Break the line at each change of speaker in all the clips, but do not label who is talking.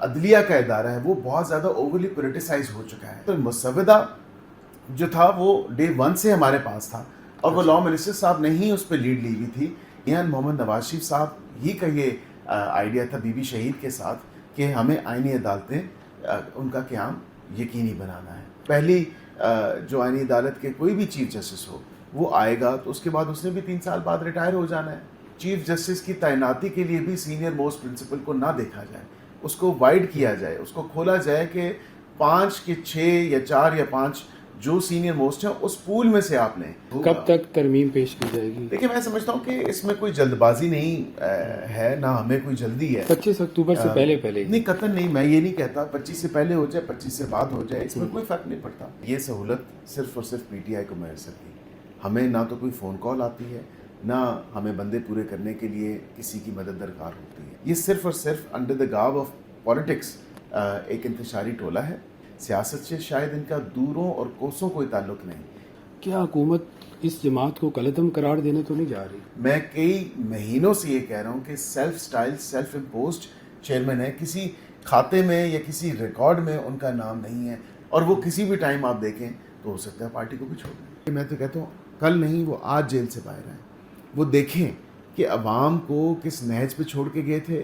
عدلیہ کا ادارہ ہے وہ بہت زیادہ اوورلی پولیٹیسائز ہو چکا ہے. تو مسودہ جو تھا وہ ڈے ون سے ہمارے پاس تھا اور وہ لا منسٹر صاحب نے ہی اس پہ لیڈ لی ہوئی تھی. محمد نواز شریف صاحب ہی کا یہ آئیڈیا تھا بی بی شہید کے ساتھ کہ ہمیں آئینی عدالتیں ان کا قیام یقینی بنانا ہے. پہلی جو آئینی عدالت کے کوئی بھی چیف جسٹس ہو وہ آئے گا تو اس کے بعد اس نے بھی 3 سال بعد ریٹائر ہو جانا ہے. چیف جسٹس کی تعیناتی کے لیے بھی سینئر موسٹ پرنسپل کو نہ دیکھا جائے, اس کو وائڈ کیا جائے, اس کو کھولا جائے کہ 5 کے 6 یا 4 یا 5 جو سینئر موسٹ ہیں اس پول میں سے آپ نے.
کب تک ترمیم پیش کی جائے گی؟
دیکھیں میں سمجھتا ہوں کہ اس میں کوئی جلد بازی نہیں ہے, نہ ہمیں کوئی جلدی ہے.
25 اکتوبر سے پہلے
نہیں قطعاً نہیں, میں یہ نہیں کہتا 25 سے پہلے ہو جائے 25 سے بعد ہو جائے, اس میں کوئی فرق نہیں پڑتا. یہ سہولت صرف اور صرف پی ٹی آئی کو میسر کی. ہمیں نہ تو کوئی فون کال آتی ہے نہ ہمیں بندے پورے کرنے کے لیے کسی کی مدد درکار ہوتی ہے. یہ صرف اور صرف انڈر دا گارب آف پالیٹکس ایک انتشاری ٹولہ ہے. سیاست سے شاید ان کا دوروں اور کوسوں کوئی تعلق نہیں.
کیا حکومت اس جماعت کو کالعدم قرار دینے تو نہیں جا رہی؟
میں کئی مہینوں سے یہ کہہ رہا ہوں کہ self style self imposed chairman ہے, کسی کھاتے میں یا کسی ریکارڈ میں ان کا نام نہیں ہے اور وہ کسی بھی ٹائم آپ دیکھیں تو ہو سکتا ہے پارٹی کو بھی چھوڑ دیں. میں تو کہتا ہوں کل نہیں وہ آج جیل سے باہر آئیں, وہ دیکھیں کہ عوام کو کس نہج پہ چھوڑ کے گئے تھے.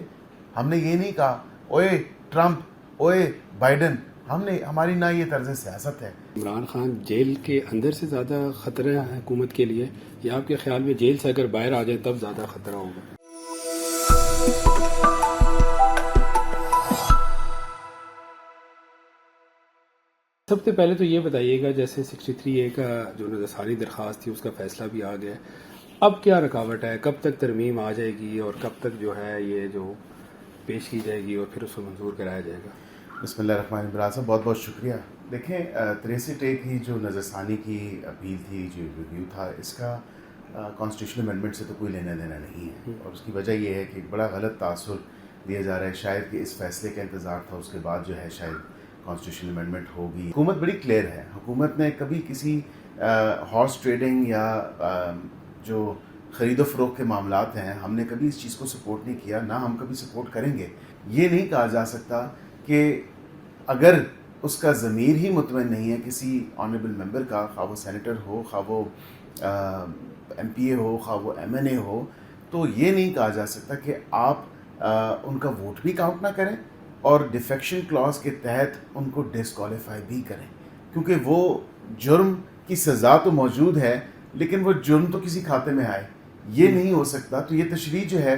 ہم نے یہ نہیں کہا اوئے ٹرمپ اوئے بائیڈن, ہم نے ہماری نہ یہ طرز سیاست ہے.
عمران خان جیل کے اندر سے زیادہ خطرہ ہے حکومت کے لیے, یا آپ کے خیال میں جیل سے اگر باہر آ جائے تب زیادہ خطرہ ہوگا؟ سب سے پہلے تو یہ بتائیے گا, جیسے 63A کا جو نظرثانی درخواست تھی اس کا فیصلہ بھی آ گیا, اب کیا رکاوٹ ہے, کب تک ترمیم آ جائے گی اور کب تک جو ہے یہ جو پیش کی جائے گی اور پھر اس کو منظور کرایا جائے گا؟
بسم اللہ الرحمن الرحیم صاحب, بہت بہت شکریہ. دیکھیں 63A کی جو نظرثانی کی اپیل تھی, جو ریویو تھا, اس کا کانسٹیٹیوشنل امینڈمنٹ سے تو کوئی لینا دینا نہیں ہے, اور اس کی وجہ یہ ہے کہ ایک بڑا غلط تاثر دیا جا رہا ہے. شاید کہ اس فیصلے کا انتظار تھا, اس کے بعد جو ہے شاید کانسٹیٹیوشنل امینڈمنٹ ہوگی. حکومت بڑی کلیئر ہے, حکومت نے کبھی کسی ہارس ٹریڈنگ یا جو خرید و فروخت کے معاملات ہیں ہم نے کبھی اس چیز کو سپورٹ نہیں کیا, نہ ہم کبھی سپورٹ کریں گے. یہ نہیں کہا جا سکتا کہ اگر اس کا ضمیر ہی مطمئن نہیں ہے کسی آنریبل ممبر کا, خواہ وہ سینیٹر ہو, خواہ وہ ایم پی اے ہو, خواہ وہ ایم این اے ہو, تو یہ نہیں کہا جا سکتا کہ آپ ان کا ووٹ بھی کاؤنٹ نہ کریں اور ڈیفیکشن کلاز کے تحت ان کو ڈسکوالیفائی بھی کریں, کیونکہ وہ جرم کی سزا تو موجود ہے لیکن وہ جرم تو کسی کھاتے میں آئے, یہ نہیں ہو سکتا. تو یہ تشریح جو ہے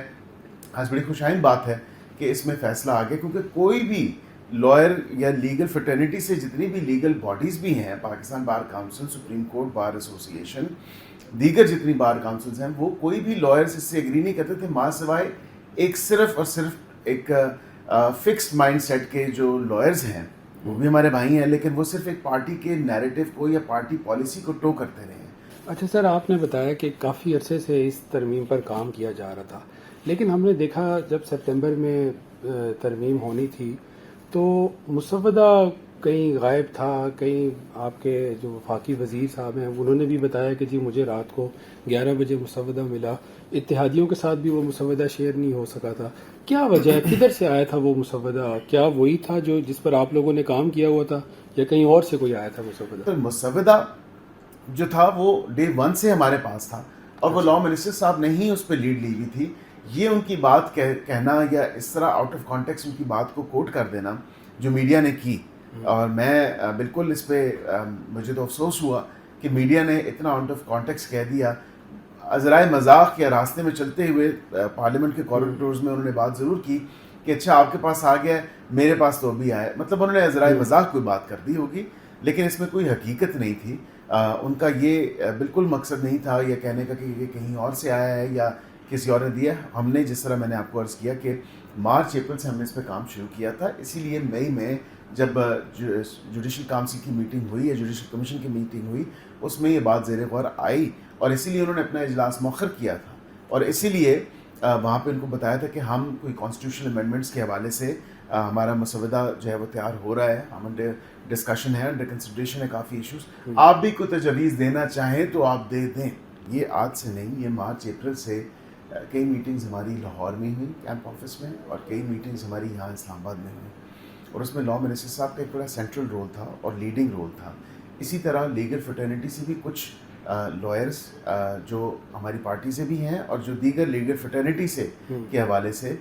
آج بڑی خوشائن بات ہے کہ اس میں فیصلہ آ گیا, کیونکہ کوئی بھی لائر یا لیگل فریٹرنیٹی سے جتنی بھی لیگل باڈیز بھی ہیں, پاکستان بار کاؤنسل, سپریم کورٹ بار ایسوسی ایشن, دیگر جتنی بار کاؤنسلز ہیں, وہ کوئی بھی لائرز اس سے ایگری نہیں کرتے تھے ماں سوائے ایک صرف اور صرف ایک فکسڈ مائنڈ سیٹ کے جو لائرز ہیں, وہ بھی ہمارے بھائی ہیں, لیکن وہ صرف ایک پارٹی کے نیریٹو کو یا پارٹی پالیسی کو ٹو کرتے رہے ہیں.
اچھا سر, آپ نے بتایا کہ کافی عرصے سے اس ترمیم پر کام کیا جا رہا تھا, لیکن ہم نے دیکھا جب سپتمبر میں ترمیم ہونی تھی تو مسودہ کہیں غائب تھا. کہیں آپ کے جو وفاقی وزیر صاحب ہیں انہوں نے بھی بتایا کہ جی مجھے رات کو 11 بجے مسودہ ملا, اتحادیوں کے ساتھ بھی وہ مسودہ شیئر نہیں ہو سکا تھا. کیا وجہ ہے, کدھر سے آیا تھا وہ مسودہ؟ کیا وہی تھا جو جس پر آپ لوگوں نے کام کیا ہوا تھا یا کہیں اور سے کوئی آیا تھا مسودہ؟
تو مسودہ جو تھا وہ ڈے ون سے ہمارے پاس تھا اور وہ لا منسٹر صاحب نے ہی اس پہ لیڈ لی ہوئی تھی. یہ ان کی بات کہنا یا اس طرح آؤٹ آف کانٹیکس ان کی بات کو کوٹ کر دینا جو میڈیا نے کی, اور میں بالکل اس پہ مجھے تو افسوس ہوا کہ میڈیا نے اتنا آؤٹ آف کانٹیکس کہہ دیا. ذرائع مذاق یا راستے میں چلتے ہوئے پارلیمنٹ کے کوریڈورز میں انہوں نے بات ضرور کی کہ اچھا آپ کے پاس آ گیا ہے, میرے پاس تو ابھی آیا, مطلب انہوں نے ذرائع مذاق کوئی بات کر دی ہوگی, لیکن اس میں کوئی حقیقت نہیں تھی. ان کا یہ بالکل مقصد نہیں تھا یہ کہنے کا کہ یہ کہیں اور سے آیا ہے یا کسی اور نے دیا. ہم نے جس طرح میں نے آپ کو عرض کیا کہ مارچ اپریل سے ہم نے اس پہ کام شروع کیا تھا, اسی لیے مئی میں جب جوڈیشل کاؤنسل کی میٹنگ ہوئی یا جوڈیشل کمیشن کی میٹنگ ہوئی اس میں یہ بات زیر غور آئی, اور اسی لیے انہوں نے اپنا اجلاس مؤخر کیا تھا, اور اسی لیے وہاں پہ ان کو بتایا تھا کہ ہم کوئی کانسٹیٹیوشنل امینڈمنٹس کے حوالے سے ہمارا مسودہ جو ہے وہ تیار ہو رہا ہے, ہم ڈسکشن ہے, انڈر کنسیڈریشن ہے کافی ایشوز, آپ بھی کوئی تجویز دینا چاہیں تو آپ دے دیں. یہ آج سے نہیں, یہ مارچ اپریل سے کئی میٹنگز ہماری لاہور میں ہوئی کیمپ آفس میں, اور کئی میٹنگز ہماری یہاں اسلام آباد میں ہوئی. اور اس میں لا منسٹر صاحب کا ایک بڑا سینٹرل رول تھا اور لیڈنگ رول تھا. اسی طرح لیگل فریٹرنیٹی سے بھی کچھ لائرس جو ہماری پارٹی سے بھی ہیں اور جو دیگر لیگل فریٹرنیٹی سے کے حوالے سے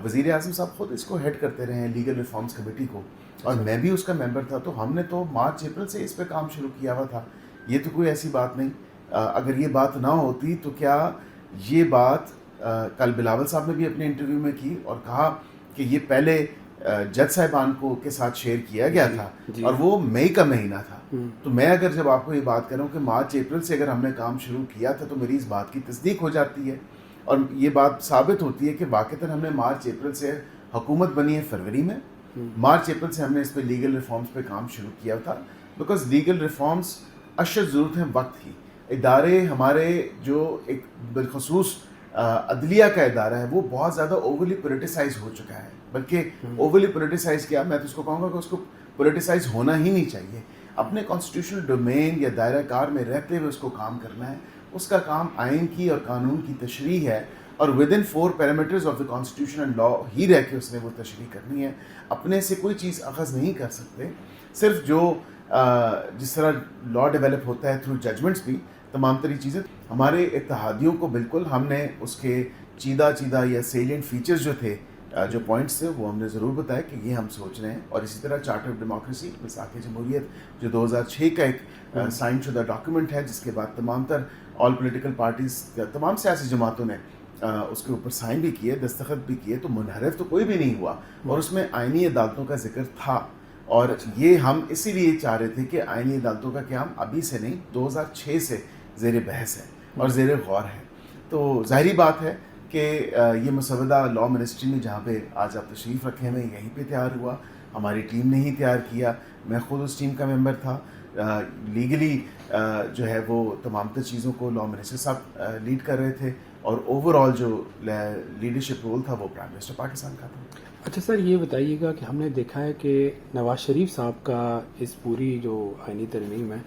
وزیر اعظم صاحب خود اس کو ہیڈ کرتے رہے ہیں لیگل ریفارمز کمیٹی کو, اور میں بھی اس کا ممبر تھا. تو ہم نے تو مارچ اپریل سے اس پہ کام شروع کیا ہوا تھا. یہ تو کوئی ایسی بات نہیں. اگر یہ بات نہ ہوتی تو کیا یہ بات کل بلاول صاحب نے بھی اپنے انٹرویو میں کی اور کہا کہ یہ پہلے جج صاحبان کو کے ساتھ شیئر کیا گیا تھا اور وہ مئی کا مہینہ تھا. تو میں اگر جب آپ کو یہ بات کروں کہ مارچ اپریل سے اگر ہم نے کام شروع کیا تھا تو میری اس بات کی تصدیق ہو جاتی ہے, اور یہ بات ثابت ہوتی ہے کہ واقعتاً ہم نے مارچ اپریل سے حکومت بنی ہے فروری میں. مارچ اپریل سے ہم نے اس پہ لیگل ریفارمز پہ کام شروع کیا تھا, بیکاز لیگل ریفارمز اشد ضرورت ہیں وقت کی. ادارے ہمارے جو ایک بالخصوص عدلیہ کا ادارہ ہے وہ بہت زیادہ اوورلی پولیٹیسائز ہو چکا ہے. بلکہ اوورلی پولیٹیسائز کیا, میں تو اس کو کہوں گا کہ اس کو پولیٹیسائز ہونا ہی نہیں چاہیے. اپنے کانسٹیٹیوشنل ڈومین یا دائرہ کار میں رہتے ہوئے اس کو کام کرنا ہے. اس کا کام آئین کی اور قانون کی تشریح ہے, اور within 4 parameters of the constitution and law ہی رہ کے اس نے وہ تشریح کرنی ہے. اپنے سے کوئی چیز اخذ نہیں کر سکتے. صرف جو جس طرح لا ڈیولپ ہوتا ہے تھرو ججمنٹس بھی تمام تری چیزیں ہمارے اتحادیوں کو بالکل ہم نے اس کے چیدہ یا سیلینٹ فیچرز جو تھے جو پوائنٹس تھے وہ ہم نے ضرور بتایا کہ یہ ہم سوچ رہے ہیں. اور اسی طرح چارٹر آف ڈیموکریسی میثاق جمہوریت جو 2006 کا ایک سائن شدہ ڈاکیومنٹ ہے, جس کے بعد تمام تر آل پولیٹیکل پارٹیز تمام سیاسی جماعتوں نے اس کے اوپر سائن بھی کیے, دستخط بھی کیے. تو منحرف تو کوئی بھی نہیں ہوا, اور اس میں آئینی عدالتوں کا ذکر تھا. اور یہ ہم اسی لیے چاہ رہے تھے کہ آئینی عدالتوں کا قیام ابھی سے نہیں 2006 سے زیر بحث ہے اور زیر غور ہے. تو ظاہری بات ہے کہ یہ مسودہ لا منسٹری میں جہاں پہ آج آپ تشریف رکھے ہوئے یہیں پہ تیار ہوا. ہماری ٹیم نے ہی تیار کیا, میں خود اس ٹیم کا ممبر تھا. لیگلی جو ہے وہ تمام تر چیزوں کو لا منسٹر صاحب لیڈ کر رہے تھے, اور اوور آل جو لیڈرشپ رول تھا وہ پرائم منسٹر پاکستان کا تھا.
اچھا سر, یہ بتائیے گا کہ ہم نے دیکھا ہے کہ نواز شریف صاحب کا اس پوری جو آئینی ترمیم ہے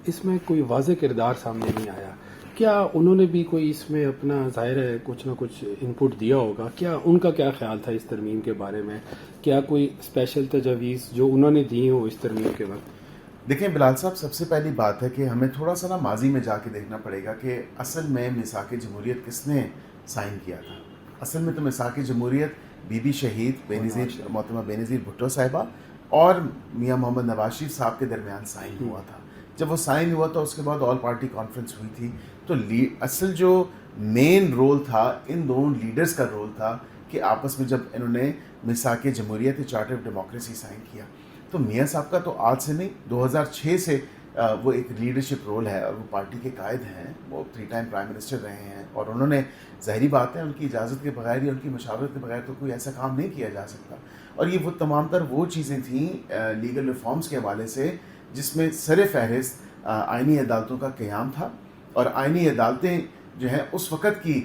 اس میں کوئی واضح کردار سامنے نہیں آیا. کیا انہوں نے بھی کوئی اس میں اپنا ظاہر ہے کچھ نہ کچھ انپٹ دیا ہوگا؟ کیا ان کا کیا خیال تھا اس ترمیم کے بارے میں؟ کیا کوئی اسپیشل تجاویز جو انہوں نے دی ہوں اس ترمیم کے وقت؟
دیکھیں بلال صاحب, سب سے پہلی بات ہے کہ ہمیں تھوڑا سا نا ماضی میں جا کے دیکھنا پڑے گا کہ اصل میں میثاق جمہوریت کس نے سائن کیا تھا. اصل میں تو میثاق جمہوریت بی بی شہید محترمہ بے نظیر بھٹو صاحبہ اور میاں محمد نواز شریف صاحب کے درمیان سائن ہوا تھا. جب وہ سائن ہوا تو اس کے بعد آل پارٹی کانفرنس ہوئی تھی. تو اصل جو مین رول تھا ان دونوں لیڈرز کا رول تھا کہ آپس میں جب انہوں نے میثاق جمہوریت چارٹر آف ڈیموکریسی سائن کیا, تو میاں صاحب کا تو آج سے نہیں 2006 سے وہ ایک لیڈرشپ رول ہے, اور وہ پارٹی کے قائد ہیں, وہ 3 ٹائم پرائم منسٹر رہے ہیں, اور انہوں نے ظاہری بات ہے ان کی اجازت کے بغیر یا ان کی مشاورت کے بغیر تو کوئی ایسا کام نہیں کیا جا سکتا. اور یہ وہ تمام تر وہ چیزیں تھیں لیگل ریفارمز کے حوالے سے جس میں سر فہرست آئینی عدالتوں کا قیام تھا. اور آئینی عدالتیں جو ہیں اس وقت کی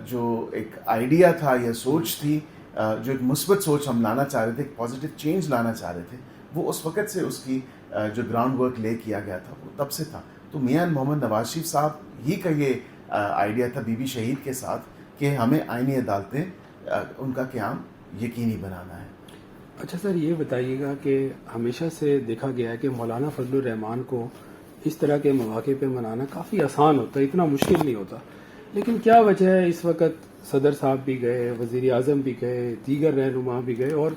جو ایک آئیڈیا تھا یا سوچ تھی, جو ایک مثبت سوچ ہم لانا چاہ رہے تھے, ایک پازیٹیو چینج لانا چاہ رہے تھے, وہ اس وقت سے اس کی جو گراؤنڈ ورک لے کیا گیا تھا وہ تب سے تھا. تو میاں محمد نواز شریف صاحب ہی کا یہ آئیڈیا تھا بی بی شہید کے ساتھ کہ ہمیں آئینی عدالتیں ان کا قیام یقینی بنانا ہے.
اچھا سر, یہ بتائیے گا کہ ہمیشہ سے دیکھا گیا ہے کہ مولانا فضل الرحمان کو اس طرح کے مواقع پہ منانا کافی آسان ہوتا ہے, اتنا مشکل نہیں ہوتا. لیکن کیا وجہ ہے اس وقت صدر صاحب بھی گئے, وزیر اعظم بھی گئے, دیگر رہنما بھی گئے اور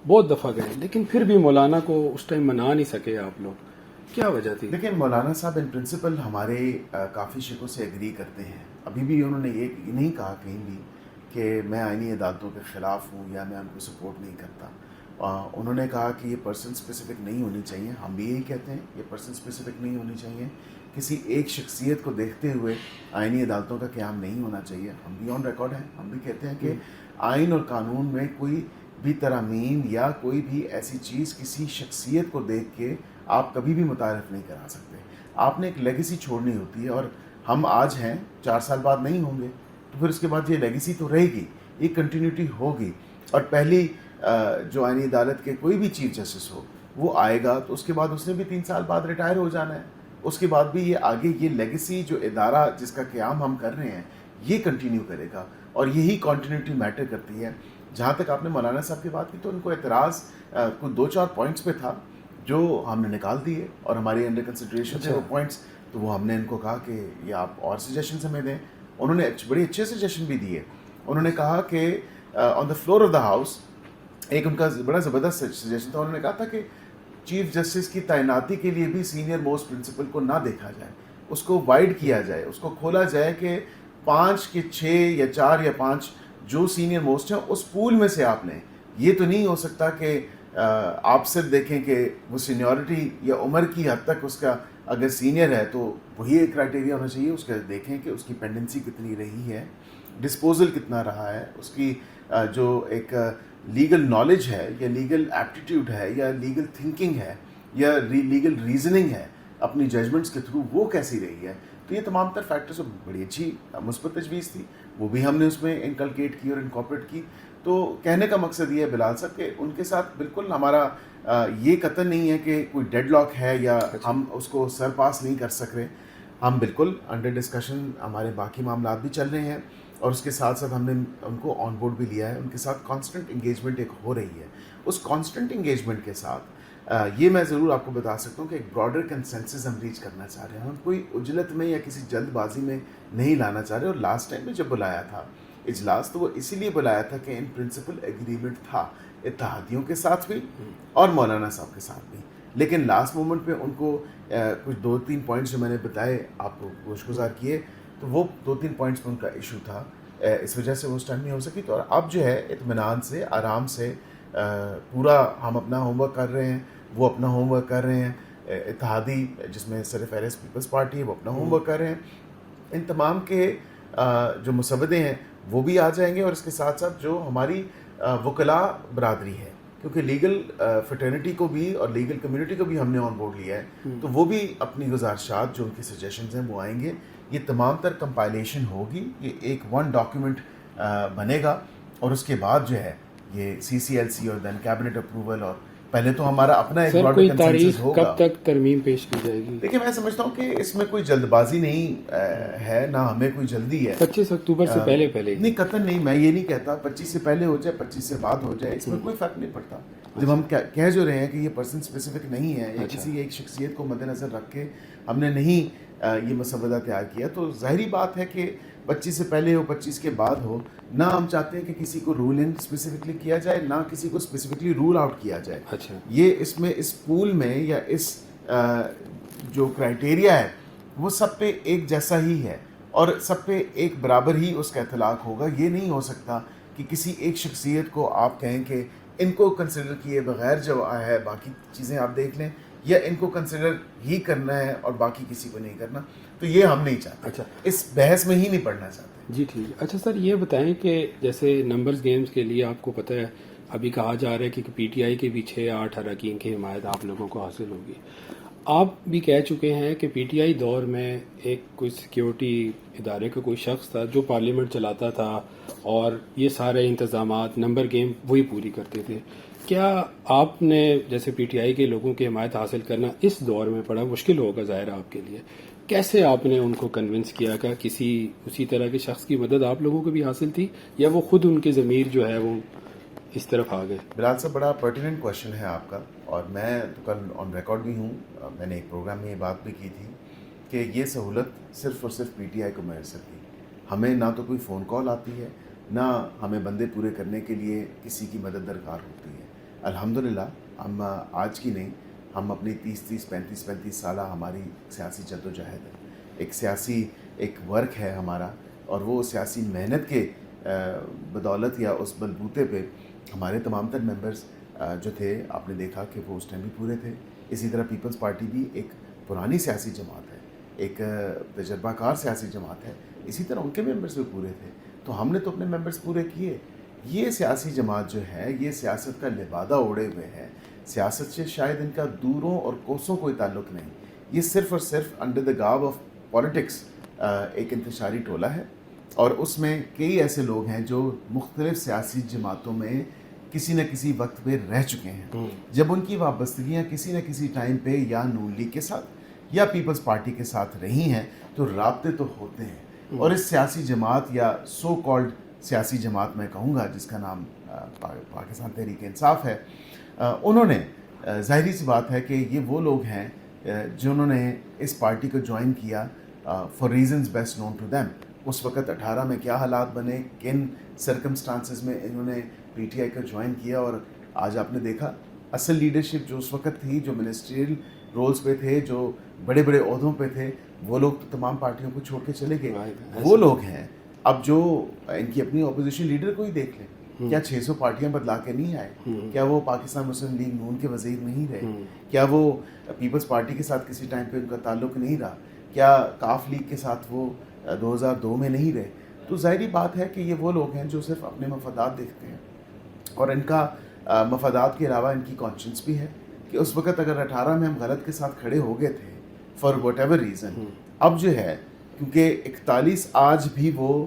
بہت دفعہ گئے, لیکن پھر بھی مولانا کو اس ٹائم منا نہیں سکے آپ لوگ, کیا وجہ تھی؟
لیکن مولانا صاحب ان پرنسپل ہمارے کافی شکوں سے ایگری کرتے ہیں. ابھی بھی انہوں نے یہ نہیں کہا کہیں بھی کہ میں آئینی عدالتوں کے خلاف ہوں یا میں ان کو سپورٹ نہیں کرتا. انہوں نے کہا کہ یہ پرسن اسپیسیفک نہیں ہونی چاہیے. ہم بھی یہی کہتے ہیں یہ پرسن اسپیسیفک نہیں ہونی چاہیے. کسی ایک شخصیت کو دیکھتے ہوئے آئینی عدالتوں کا قیام نہیں ہونا چاہیے. ہم بھی آن ریکارڈ ہیں, ہم بھی کہتے ہیں کہ آئین اور قانون میں کوئی بھی ترامیم یا کوئی بھی ایسی چیز کسی شخصیت کو دیکھ کے آپ کبھی بھی متعارف نہیں کرا سکتے. آپ نے ایک لیگیسی چھوڑنی ہوتی ہے, اور ہم آج ہیں 4 سال بعد نہیں ہوں گے, تو پھر اس کے بعد یہ لیگیسی تو رہے گی, یہ کنٹینیوٹی ہوگی. اور پہلی جو آئینی عدالت کے کوئی بھی چیف جسٹس ہو وہ آئے گا تو اس کے بعد اس نے بھی 3 سال بعد ریٹائر ہو جانا ہے. اس کے بعد بھی یہ آگے یہ لیگیسی جو ادارہ جس کا قیام ہم کر رہے ہیں یہ کنٹینیو کرے گا, اور یہی کنٹینیوٹی میٹر کرتی ہے. جہاں تک آپ نے مولانا صاحب کی بات کی تو ان کو اعتراض کچھ 2-4 پوائنٹس پہ تھا جو ہم نے نکال دیے اور ہماری انڈر کنسیڈریشن تھے وہ پوائنٹس. تو وہ ہم نے ان کو کہا کہ یہ آپ اور سجیشنز ہمیں دیں. انہوں نے بڑے اچھے سجیشن بھی دیے. انہوں نے کہا کہ on the floor of the house ایک ان کا بڑا زبردست سجیشن تھا. انہوں نے کہا تھا کہ چیف جسٹس کی تعیناتی کے لیے بھی سینئر موسٹ پرنسپل کو نہ دیکھا جائے, اس کو وائڈ کیا جائے, اس کو کھولا جائے کہ 5 کے 6 یا 4 یا 5 جو سینئر موسٹ ہیں اس پول میں سے آپ لیں. یہ تو نہیں ہو سکتا کہ آپ صرف دیکھیں کہ وہ سینیورٹی یا عمر کی حد تک اس کا اگر سینئر ہے تو وہی ایک کرائٹیریا ہونا چاہیے. اس کا دیکھیں کہ اس کی پینڈنسی کتنی رہی ہے, ڈسپوزل کتنا رہا ہے, اس کی جو ایک لیگل نالج ہے یا لیگل ایپٹیٹیوڈ ہے یا لیگل تھنکنگ ہے یا لیگل ریزننگ ہے اپنی ججمنٹس کے تھرو وہ کیسی رہی ہے. تو یہ تمام تر فیکٹرز بڑی اچھی مثبت تجویز تھی, وہ بھی ہم نے اس میں انکلکیٹ کی اور انکارپوریٹ کی. تو کہنے کا مقصد یہ ہے بلال صاحب کہ ان کے ساتھ بالکل ہمارا یہ قطعاً نہیں ہے کہ کوئی ڈیڈ لاک ہے یا ہم اس کو سر پاس نہیں کر سک رہے. ہم بالکل انڈر ڈسکشن ہمارے باقی معاملات بھی چل رہے ہیں اور اس کے ساتھ ساتھ ہم نے ان کو آن بورڈ بھی لیا ہے. ان کے ساتھ کانسٹنٹ انگیجمنٹ ایک ہو رہی ہے. اس کانسٹنٹ انگیجمنٹ کے ساتھ یہ میں ضرور آپ کو بتا سکتا ہوں کہ ایک براڈر کنسنسس ہم ریچ کرنا چاہ رہے ہیں. ہم کوئی عجلت میں یا کسی جلد بازی میں نہیں لانا چاہ رہے. اور لاسٹ ٹائم میں جب بلایا تھا اجلاس تو وہ اسی لیے بلایا تھا کہ ان پرنسپل ایگریمنٹ تھا اتحادیوں کے ساتھ بھی اور مولانا صاحب کے ساتھ بھی. لیکن لاسٹ مومنٹ پہ ان کو کچھ 2-3 پوائنٹس جو میں نے بتائے آپ کو گوش گزار کیے تو وہ 2-3 پوائنٹس پہ ان کا ایشو تھا, اس وجہ سے وہ اس ٹائم نہیں ہو سکی. تو اب جو ہے اطمینان سے آرام سے پورا ہم اپنا ہوم ورک کر رہے ہیں, وہ اپنا ہوم ورک کر رہے ہیں, اتحادی جس میں سر فہرست پیپلز پارٹی ہے وہ اپنا ہوم ورک کر رہے ہیں. ان تمام کے جو مسودے ہیں وہ بھی آ جائیں گے اور اس کے ساتھ ساتھ جو ہماری وکلاء برادری ہے, کیونکہ لیگل فٹرنیٹی کو بھی اور لیگل کمیونٹی کو بھی ہم نے آن بورڈ لیا ہے, تو وہ بھی اپنی گزارشات جو ان کی سجیشنز ہیں وہ آئیں گے. یہ تمام تر کمپائلیشن ہوگی, یہ ایک 1 ڈاکیومنٹ بنے گا اور اس کے بعد جو ہے یہ CCLC اور دین کیبنٹ اپروول اور پہلے تو ہمارا اپنا ایک براڈر کنسنسس ہوگا.
کب تک ترمیم پیش کی جائے گی؟
دیکھیں میں سمجھتا ہوں کہ اس میں کوئی جلد بازی نہیں ہے, نہ ہمیں کوئی جلدی ہے.
25 اکتوبر سے پہلے
نہیں قطعاً نہیں, میں یہ نہیں کہتا 25 سے پہلے ہو جائے 25 سے بعد ہو جائے, اس میں کوئی فرق نہیں پڑتا. جب ہم کہہ جو رہے ہیں کہ یہ پرسن اسپیسیفک نہیں ہے یا کسی ایک شخصیت کو مد نظر رکھ کے ہم نے نہیں یہ مسودہ تیار کیا, تو ظاہری بات ہے کہ 25 سے پہلے ہو 25 کے بعد ہو, نہ ہم چاہتے ہیں کہ کسی کو رول ان اسپیسیفکلی کیا جائے نہ کسی کو اسپیسیفکلی رول آؤٹ کیا جائے. یہ اس میں اس پول میں یا اس جو کرائٹیریا ہے وہ سب پہ ایک جیسا ہی ہے اور سب پہ ایک برابر ہی اس کا اطلاق ہوگا. یہ نہیں ہو سکتا کہ کسی ایک شخصیت کو آپ کہیں کہ ان کو کنسیڈر کیے بغیر جو ہے باقی چیزیں آپ دیکھ لیں, یا ان کو کنسیڈر ہی کرنا ہے اور باقی کسی کو نہیں کرنا. تو یہ ہم نہیں چاہتے.
اچھا,
اس بحث میں ہی نہیں پڑھنا چاہتے.
جی ٹھیک ہے. اچھا سر یہ بتائیں کہ جیسے نمبرز گیمز کے لیے آپ کو پتہ ہے ابھی کہا جا رہا ہے کہ PTI کے بھی 6-8 اراکین کی حمایت آپ لوگوں کو حاصل ہوگی. آپ بھی کہہ چکے ہیں کہ PTI دور میں ایک کوئی سیکیورٹی ادارے کا کوئی شخص تھا جو پارلیمنٹ چلاتا تھا اور یہ سارے انتظامات نمبر گیم وہی پوری کرتے تھے. کیا آپ نے جیسے PTI کے لوگوں کی حمایت حاصل کرنا اس دور میں بڑا مشکل ہوگا ظاہر آپ کے لیے, کیسے آپ نے ان کو کنونس کیا کہ کسی اسی طرح کے شخص کی مدد آپ لوگوں کو بھی حاصل تھی یا وہ خود ان کے ضمیر جو ہے وہ اس طرف آ گئے؟
بلال صاحب بڑا پرٹیننٹ کوشچن ہے آپ کا, اور میں تو کل آن ریکارڈ بھی ہوں, میں نے ایک پروگرام میں یہ بات بھی کی تھی کہ یہ سہولت صرف اور صرف PTI کو میسر تھی. ہمیں نہ تو کوئی فون کال آتی ہے نہ ہمیں بندے پورے کرنے کے لیے کسی کی مدد درکار ہوتی ہے. الحمدللہ ہم آج کی نہیں, ہم اپنی 35 سالہ ہماری سیاسی جد و جہد ہے, ایک سیاسی ایک ورک ہے ہمارا, اور وہ سیاسی محنت کے بدولت یا اس بلبوتے پہ ہمارے تمام تر ممبرز جو تھے آپ نے دیکھا کہ وہ اس ٹائم بھی پورے تھے. اسی طرح پیپلز پارٹی بھی ایک پرانی سیاسی جماعت ہے, ایک تجربہ کار سیاسی جماعت ہے, اسی طرح ان کے ممبرز بھی پورے تھے. تو ہم نے تو اپنے ممبرز پورے کیے. یہ سیاسی جماعت جو ہے یہ سیاست کا لبادہ اوڑے ہوئے ہے, سیاست سے شاید ان کا دوروں اور کوسوں کوئی تعلق نہیں. یہ صرف اور صرف انڈر دا گارب آف پالیٹکس ایک انتشاری ٹولہ ہے, اور اس میں کئی ایسے لوگ ہیں جو مختلف سیاسی جماعتوں میں کسی نہ کسی وقت پہ رہ چکے ہیں. جب ان کی وابستگیاں کسی نہ کسی ٹائم پہ یا نون لیگ کے ساتھ یا پیپلز پارٹی کے ساتھ رہی ہیں تو رابطے تو ہوتے ہیں. اور اس سیاسی جماعت یا سو کالڈ سیاسی جماعت میں کہوں گا جس کا نام پاکستان تحریک انصاف ہے, انہوں نے ظاہری سی بات ہے کہ یہ وہ لوگ ہیں جنہوں نے اس پارٹی کو جوائن کیا for reasons best known to them. اس وقت 18 میں کیا حالات بنے, کن سرکمسٹانسز میں انہوں نے پی ٹی آئی کو جوائن کیا, اور آج آپ نے دیکھا اصل لیڈرشپ جو اس وقت تھی, جو منسٹریل رولز پہ تھے, جو بڑے بڑے عہدوں پہ تھے, وہ لوگ تو تمام پارٹیوں کو چھوڑ کے چلے گئے. وہ لوگ ہیں اب جو ان کی اپنی اپوزیشن لیڈر کو ہی دیکھ لیں, کیا 600 پارٹیاں بدلا کے نہیں آئے؟ کیا وہ پاکستان مسلم لیگ نون کے وزیر نہیں رہے؟ کیا وہ پیپلز پارٹی کے ساتھ کسی ٹائم پہ ان کا تعلق نہیں رہا؟ کیا کاف لیگ کے ساتھ وہ 2002 میں نہیں رہے؟ تو ظاہری بات ہے کہ یہ وہ لوگ ہیں جو صرف اپنے مفادات دیکھتے ہیں, اور ان کا مفادات کے علاوہ ان کی کانشنس بھی ہے کہ اس وقت اگر 18 میں ہم غلط کے ساتھ کھڑے ہو گئے تھے فار واٹ ایور ریزن, اب جو ہے کیونکہ 41 آج بھی وہ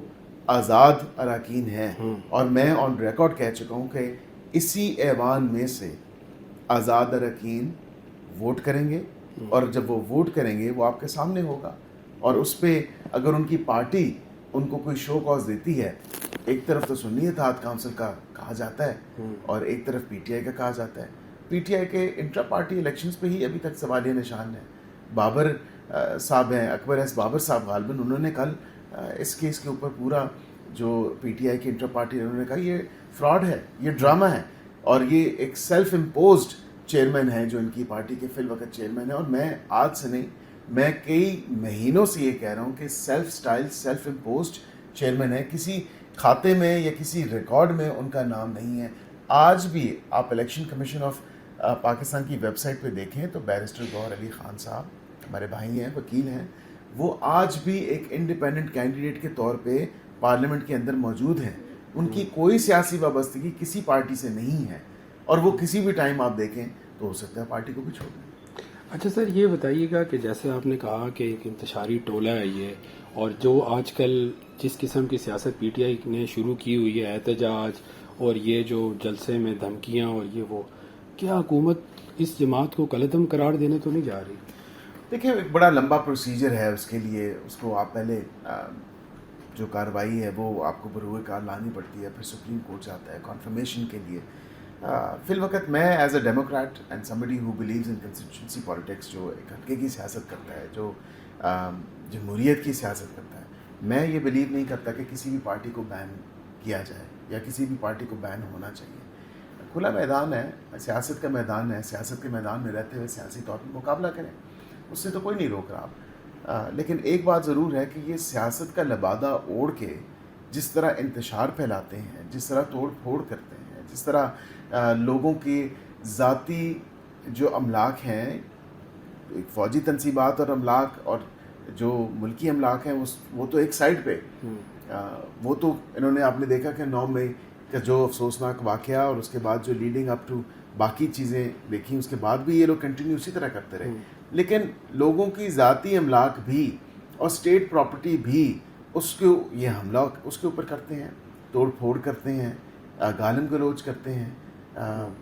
آزاد اراکین ہیں, اور میں آن ریکارڈ کہہ چکا ہوں کہ اسی ایوان میں سے آزاد اراکین ووٹ کریں گے, اور جب وہ ووٹ کریں گے وہ آپ کے سامنے ہوگا, اور اس پہ اگر ان کی پارٹی ان کو کوئی شو کاز دیتی ہے, ایک طرف تو سنی اتحاد کونسل کا کہا جاتا ہے اور ایک طرف پی ٹی آئی کا کہا جاتا ہے. پی ٹی آئی کے انٹرا پارٹی الیکشنز پہ ہی ابھی تک سوالیہ نشان ہے. بابر صاحب ہیں, اکبر ایس بابر صاحب غالباً, انہوں نے کل اس کیس کے اوپر پورا جو پی ٹی آئی کی انٹر پارٹی, انہوں نے کہا یہ فراڈ ہے, یہ ڈرامہ ہے, اور یہ ایک سیلف امپوزڈ چیئرمین ہے جو ان کی پارٹی کے فی الوقت چیئرمین ہے. اور میں آج سے نہیں, میں کئی مہینوں سے یہ کہہ رہا ہوں کہ self style self imposed chairman ہے, کسی کھاتے میں یا کسی ریکارڈ میں ان کا نام نہیں ہے. آج بھی آپ الیکشن کمیشن آف پاکستان کی ویب سائٹ پہ دیکھیں تو بیرسٹر گوہر علی خان صاحب ہمارے بھائی ہیں, وکیل ہیں, وہ آج بھی ایک انڈیپینڈنٹ کینڈیڈیٹ کے طور پہ پارلیمنٹ کے اندر موجود ہیں. ان کی کوئی سیاسی وابستگی کسی پارٹی سے نہیں ہے, اور وہ کسی بھی ٹائم آپ دیکھیں تو ہو سکتا ہے پارٹی کو بھی چھوڑ دیں.
اچھا سر, یہ بتائیے گا کہ جیسے آپ نے کہا کہ ایک انتشاری ٹولہ ہے یہ, اور جو آج کل جس قسم کی سیاست پی ٹی آئی نے شروع کی ہوئی ہے, احتجاج اور یہ جو جلسے میں دھمکیاں اور یہ وہ, کیا حکومت اس جماعت کو کالعدم قرار دینے تو نہیں جا رہی؟
دیکھیں ایک بڑا لمبا پروسیجر ہے اس کے لیے, اس کو آپ پہلے جو کارروائی ہے وہ آپ کو بروئے کار لانی پڑتی ہے, پھر سپریم کورٹ جاتا ہے کنفرمیشن کے لیے. فی الوقت میں as a democrat and somebody who believes in constituency politics, جو ایک حلقے کی سیاست کرتا ہے, جو جمہوریت کی سیاست کرتا ہے, میں یہ بلیو نہیں کرتا کہ کسی بھی پارٹی کو بین کیا جائے یا کسی بھی پارٹی کو بین ہونا چاہیے. کھلا میدان ہے, سیاست کا میدان ہے, سیاست کے میدان میں رہتے ہوئے سیاسی طور پر مقابلہ کریں, اس سے تو کوئی نہیں روک رہا. لیکن ایک بات ضرور ہے کہ یہ سیاست کا لبادہ اوڑھ کے جس طرح انتشار پھیلاتے ہیں, جس طرح توڑ پھوڑ کرتے ہیں, جس طرح لوگوں کی ذاتی جو املاک ہیں, ایک فوجی تنصیبات اور املاک اور جو ملکی املاک ہیں, وہ تو ایک سائڈ پہ, وہ تو انہوں نے, آپ نے دیکھا کہ 9 مئی کا جو افسوسناک واقعہ اور اس کے بعد جو لیڈنگ اپ ٹو باقی چیزیں دیکھیں, اس کے بعد بھی یہ لوگ کنٹینیو اسی طرح کرتے رہے. لیکن لوگوں کی ذاتی املاک بھی اور اسٹیٹ پراپرٹی بھی, اس کو یہ حملہ اس کے اوپر کرتے ہیں, توڑ پھوڑ کرتے ہیں, گالم گلوچ کرتے ہیں,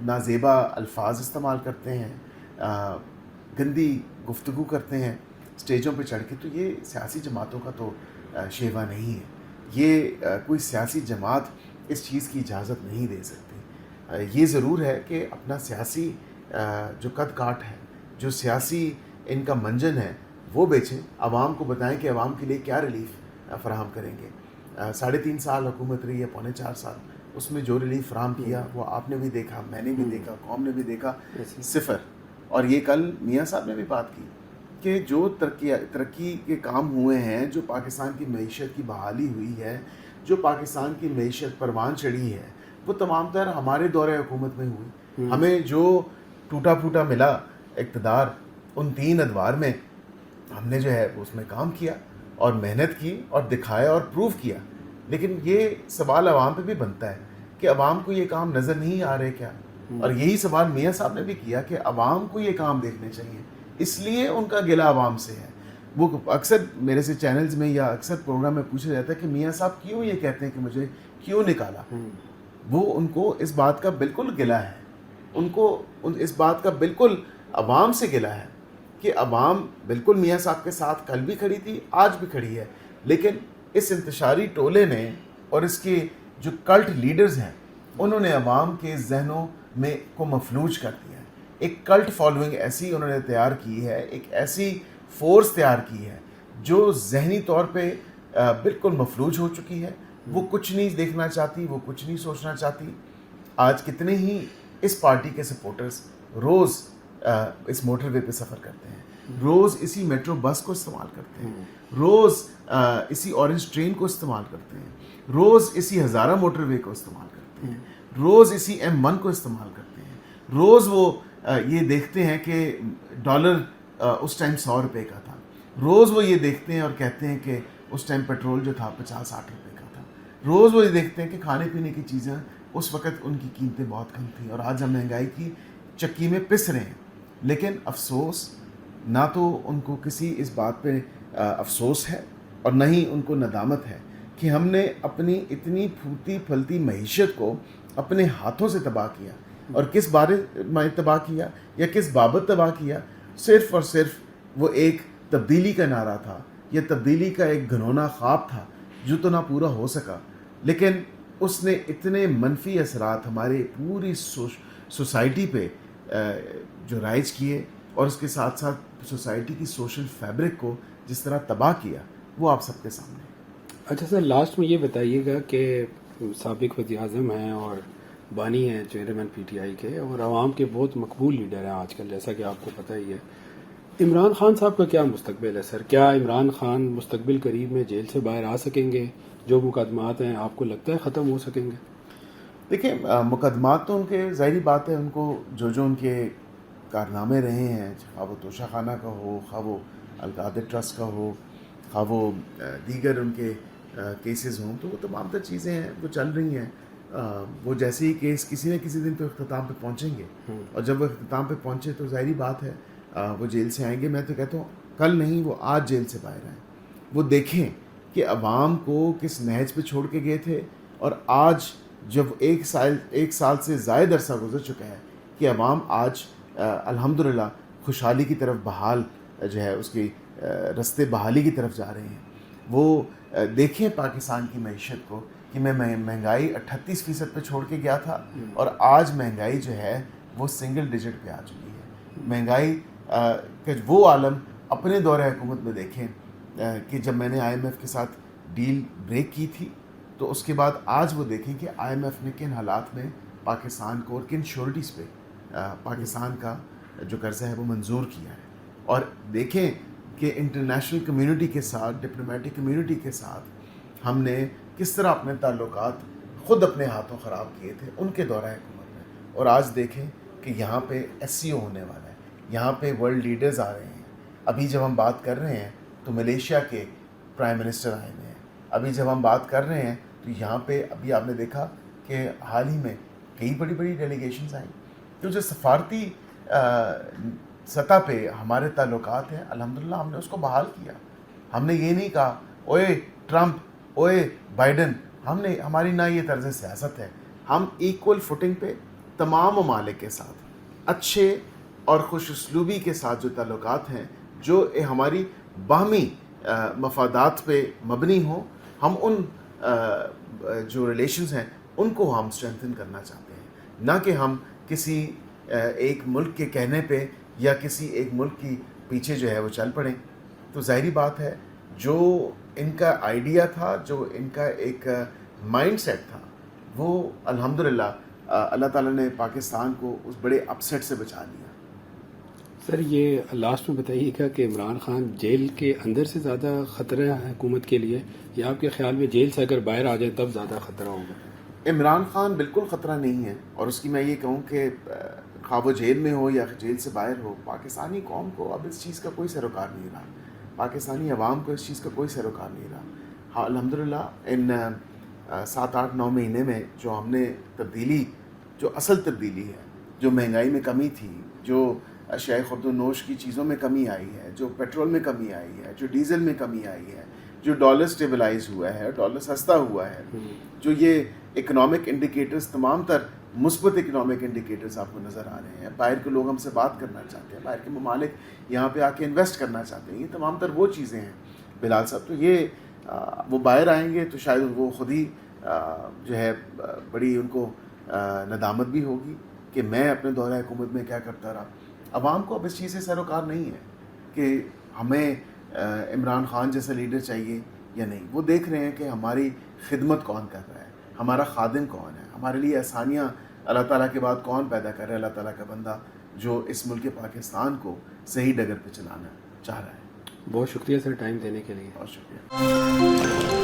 نازیبا الفاظ استعمال کرتے ہیں, گندی گفتگو کرتے ہیں اسٹیجوں پہ چڑھ کے. تو یہ سیاسی جماعتوں کا تو شیوا نہیں ہے. یہ کوئی سیاسی جماعت اس چیز کی اجازت نہیں دے سکتی. یہ ضرور ہے کہ اپنا سیاسی جو قد کاٹ ہے, جو سیاسی ان کا منجن ہے, وہ بیچیں, عوام کو بتائیں کہ عوام کے لیے کیا ریلیف فراہم کریں گے. 3.5 سال حکومت رہی ہے, 4.5 سال, اس میں جو ریلیف فراہم کیا وہ آپ نے بھی دیکھا, میں نے بھی دیکھا, قوم نے بھی دیکھا, صفر. اور یہ کل میاں صاحب نے بھی بات کی کہ جو ترقی کے کام ہوئے ہیں, جو پاکستان کی معیشت کی بحالی ہوئی ہے, جو پاکستان کی معیشت پروان چڑھی ہے, وہ تمام تر ہمارے دور حکومت میں ہوئی. ہمیں جو ٹوٹا پھوٹا ملا اقتدار, ان 3 ادوار میں ہم نے جو ہے اس میں کام کیا اور محنت کی اور دکھایا اور پروف کیا. لیکن یہ سوال عوام پہ بھی بنتا ہے کہ عوام کو یہ کام نظر نہیں آ رہے کیا, اور یہی سوال میاں صاحب نے بھی کیا کہ عوام کو یہ کام دیکھنے چاہیے. اس لیے ان کا گلہ عوام سے ہے. وہ اکثر میرے سے چینلز میں یا اکثر پروگرام میں پوچھا جاتا ہے کہ میاں صاحب کیوں یہ کہتے ہیں کہ مجھے کیوں نکالا. وہ ان کو اس بات کا بالکل گلہ ہے, ان کو اس بات کا بالکل عوام سے گلہ ہے کہ عوام بالکل میاں صاحب کے ساتھ کل بھی کھڑی تھی, آج بھی کھڑی ہے. لیکن اس انتشاری ٹولے نے اور اس کے جو کلٹ لیڈرز ہیں انہوں نے عوام کے ذہنوں میں کو مفلوج کر دیا ہے. ایک کلٹ فالوئنگ ایسی انہوں نے تیار کی ہے, ایک ایسی فورس تیار کی ہے جو ذہنی طور پہ بالکل مفلوج ہو چکی ہے. وہ کچھ نہیں دیکھنا چاہتی, وہ کچھ نہیں سوچنا چاہتی. آج کتنے ہی اس پارٹی کے سپورٹرز روز اس موٹر وے پہ سفر کرتے ہیں, روز اسی میٹرو بس کو استعمال کرتے ہیں, روز اسی اورنج ٹرین کو استعمال کرتے ہیں, روز اسی ہزارہ موٹر وے کو استعمال کرتے ہیں, روز اسی M1 کو استعمال کرتے ہیں. روز وہ یہ دیکھتے ہیں کہ ڈالر اس ٹائم 100 روپے کا تھا. روز وہ یہ دیکھتے ہیں اور کہتے ہیں کہ اس ٹائم پیٹرول جو تھا 50-60 روپے کا تھا. روز وہ یہ دیکھتے ہیں کہ کھانے پینے کی چیزیں اس وقت ان کی قیمتیں بہت کم تھیں اور آج ہم مہنگائی کی چکی میں پس رہے ہیں. لیکن افسوس, نہ تو ان کو کسی اس بات پہ افسوس ہے اور نہ ہی ان کو ندامت ہے کہ ہم نے اپنی اتنی پھولتی پھلتی معیشت کو اپنے ہاتھوں سے تباہ کیا. اور کس بارے میں تباہ کیا یا کس بابت تباہ کیا؟ صرف اور صرف وہ ایک تبدیلی کا نعرہ تھا, یہ تبدیلی کا ایک گھنونا خواب تھا جو تو نہ پورا ہو سکا, لیکن اس نے اتنے منفی اثرات ہمارے پوری سوسائٹی پہ جو رائج کیے اور اس کے ساتھ ساتھ سوسائٹی کی سوشل فیبرک کو جس طرح تباہ کیا, وہ آپ سب کے سامنے.
اچھا سر, لاسٹ میں یہ بتائیے گا کہ سابق وزیر اعظم ہیں اور بانی ہیں چیئرمین PTI کے اور عوام کے بہت مقبول لیڈر ہیں آج کل, جیسا کہ آپ کو پتہ ہی ہے. عمران خان صاحب کا کیا مستقبل ہے سر؟ کیا عمران خان مستقبل قریب میں جیل سے باہر آ سکیں گے؟ جو مقدمات ہیں آپ کو لگتا ہے ختم ہو سکیں گے؟
دیکھیں, مقدمات تو ان کے ظاہری بات ہے, ان کو جو ان کے کارنامے رہے ہیں, خواہ وہ توشہ خانہ کا ہو, خواہ وہ القادر ٹرسٹ کا ہو, خواہ وہ دیگر ان کے کیسز ہوں, تو وہ تمام تر چیزیں ہیں وہ چل رہی ہیں. وہ جیسے ہی کیس کسی نہ کسی دن تو اختتام پہ پہنچیں گے, اور جب وہ اختتام پہ پہنچے تو ظاہری بات ہے وہ جیل سے آئیں گے. میں تو کہتا ہوں کل نہیں, وہ آج جیل سے باہر آئیں, وہ دیکھیں کہ عوام کو کس نہج پہ چھوڑ کے گئے تھے, اور آج جب ایک سال سے زائد عرصہ گزر چکا ہے کہ عوام آج الحمدللہ خوشحالی کی طرف بحال جو ہے اس کی رستے بحالی کی طرف جا رہے ہیں. وہ دیکھیں پاکستان کی معیشت کو کہ میں مہنگائی 38% پہ چھوڑ کے گیا تھا اور آج مہنگائی جو ہے وہ سنگل ڈیجٹ پہ آ چکی ہے. مہنگائی کا وہ عالم اپنے دور حکومت میں دیکھیں کہ جب میں نے IMF کے ساتھ ڈیل بریک کی تھی, تو اس کے بعد آج وہ دیکھیں کہ IMF نے کن حالات میں پاکستان کو اور کن شیورٹیز پہ پاکستان کا جو قرضہ ہے وہ منظور کیا ہے. اور دیکھیں کہ انٹرنیشنل کمیونٹی کے ساتھ, ڈپلومیٹک کمیونٹی کے ساتھ ہم نے کس طرح اپنے تعلقات خود اپنے ہاتھوں خراب کیے تھے ان کے دورہ حکومت میں. اور آج دیکھیں کہ یہاں پہ SCO ہونے والا ہے, یہاں پہ ورلڈ لیڈرز آ رہے ہیں. ابھی جب ہم بات کر رہے ہیں تو ملیشیا کے پرائم منسٹر آئے ہوئے ہیں. ابھی جب ہم بات کر رہے ہیں تو یہاں پہ ابھی آپ نے دیکھا کہ حال ہی میں کئی بڑی بڑی ڈیلیگیشنز آئیں. تو جو سفارتی سطح پہ ہمارے تعلقات ہیں, الحمدللہ ہم نے اس کو بحال کیا. ہم نے یہ نہیں کہا اوئے ٹرمپ, اوئے بائیڈن, ہماری نہ یہ طرز سیاست ہے. ہم ایکول فوٹنگ پہ تمام ممالک کے ساتھ اچھے اور خوش اسلوبی کے ساتھ جو تعلقات ہیں, جو ہماری باہمی مفادات پہ مبنی ہوں, ہم ان جو ریلیشنز ہیں ان کو ہم اسٹرینتھن کرنا چاہتے ہیں, نہ کہ ہم کسی ایک ملک کے کہنے پہ یا کسی ایک ملک کی پیچھے جو ہے وہ چل پڑیں. تو ظاہری بات ہے جو ان کا آئیڈیا تھا, جو ان کا ایک مائنڈ سیٹ تھا, وہ الحمدللہ اللہ تعالیٰ نے پاکستان کو اس بڑے اپسیٹ سے بچا لیا.
سر یہ لاسٹ میں بتائیے گا کہ عمران خان جیل کے اندر سے زیادہ خطرہ ہے حکومت کے لیے, یا آپ کے خیال میں جیل سے اگر باہر آ جائے تب زیادہ خطرہ ہوگا؟
عمران خان بالکل خطرہ نہیں ہے, اور اس کی میں یہ کہوں کہ خواہ وہ جیل میں ہو یا جیل سے باہر ہو, پاکستانی قوم کو اب اس چیز کا کوئی سروکار نہیں رہا, پاکستانی عوام کو اس چیز کا کوئی سروکار نہیں رہا. ہاں الحمدللہ ان 7-8-9 مہینے میں جو ہم نے تبدیلی, جو اصل تبدیلی ہے, جو مہنگائی میں کمی تھی, جو اشیاء خورد و نوش کی چیزوں میں کمی آئی ہے, جو پیٹرول میں کمی آئی ہے, جو ڈیزل میں کمی آئی ہے, جو ڈالر سٹیبلائز ہوا ہے, ڈالر سستا ہوا ہے, جو یہ اکنامک انڈیکیٹرز تمام تر مثبت اکنامک انڈیکیٹرز آپ کو نظر آ رہے ہیں. باہر کے لوگ ہم سے بات کرنا چاہتے ہیں, باہر کے ممالک یہاں پہ آ کے انویسٹ کرنا چاہتے ہیں. یہ تمام تر وہ چیزیں ہیں بلال صاحب. تو یہ وہ باہر آئیں گے تو شاید وہ خود ہی جو ہے بڑی ان کو ندامت بھی ہوگی کہ میں اپنے دورہ حکومت میں کیا کرتا رہا. عوام کو اب اس چیز سے سروکار نہیں ہے کہ ہمیں عمران خان جیسا لیڈر چاہیے یا نہیں. وہ دیکھ رہے ہیں کہ ہماری خدمت کون کر رہا ہے, ہمارا خادم کون ہے, ہمارے لیے آسانیاں اللہ تعالیٰ کے بعد کون پیدا کر رہا ہے, اللہ تعالیٰ کا بندہ جو اس ملک پاکستان کو صحیح ڈگر پہ چلانا چاہ رہا ہے.
بہت شکریہ سر ٹائم دینے کے لیے.
بہت شکریہ.